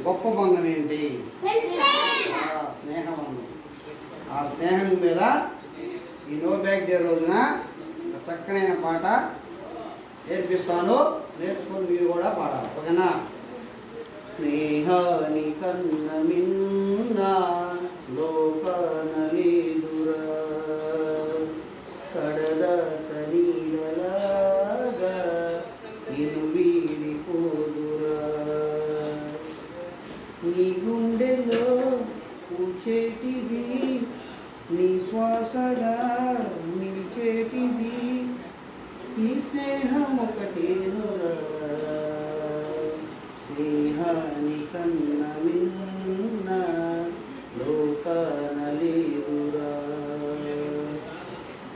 గొప్ప బంధం ఏంటి? స్నేహబంధం. ఆ స్నేహం మీద ఈ నో బ్యాక్ డే రోజున ఒక చక్కనైన పాట నేర్పిస్తాను. నేర్చుకొని మీరు కూడా పాడాలి, ఓకేనా? స్నేహాని కన్న మిన్న లోకాన లేదురా, కడదాక నీడలాగా ఇను వీడిపోదురా, నీ గుండెలో పూచేటిది నీ శ్వాసగా నిలిచేటిది ఈ స్నేహం ఒకటేనురా, స్నేహాని కన్న మిన్న లోకాన లేదురా,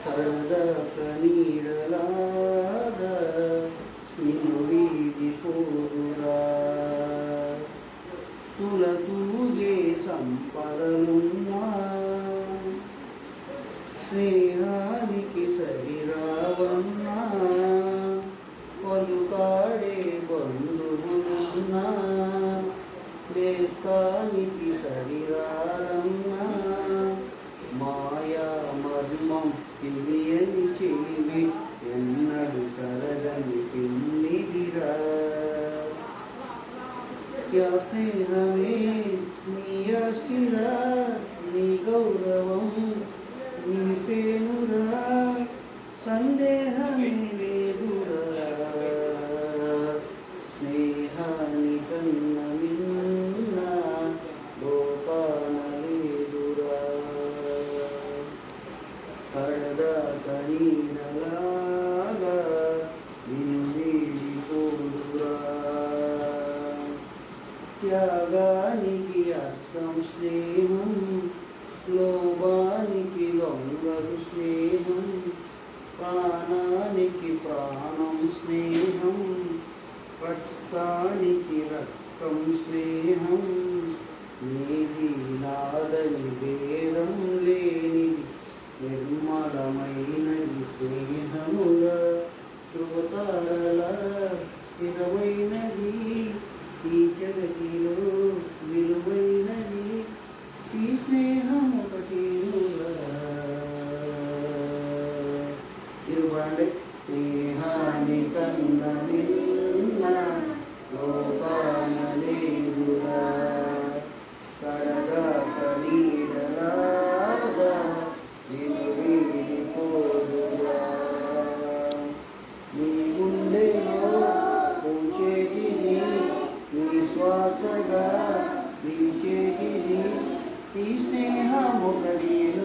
కడదాక నీడలాగా నిన్ను వీడిపోదురా, తులతూగే సంపదలున్నా స్నేహానికి సరిరావన్నా, పలుకాడే బంధువులున్నా దేశానికి సరిరారన్నా, మాయా మర్మం తెలియని చెలివి ఎన్నడు సరదని పెన్నిదిరా, యా స్నేహమే నీ ఆస్తిరా, నీ గౌరవం నిలిపేనురా, సందేహమే లేదురా, స్నేహాని కన్న మిన్న లోకాన లేదురా, కడదాక నీడలాగా నిన్ను వీడిపోదురా, త్యాగానికి అర్థం స్నేహం, లోభానికి లొంగదు స్నేహం, ప్రాణానికి ప్రాణం స్నేహం, రక్తానికి రక్తం స్నేహం, నీది నాదని భేదం లేనిది నిర్మలమైనది స్నేహముగా, ధృవతారల స్థిరమైనది ఈ జగతిలో విలువైనది ఈ స్నేహం ఒకటేనురా. ఇరువండి స్నేహాని కన్న మిన్న లోకాన లేదురా, కడదాక నీడలాగా నిన్ను వీడిపోదురా, నీ గుండెలో పూచేటిది నీ శ్వాసగా నిలిచేటిది ఈ స్నేహం ఒకటేనురా.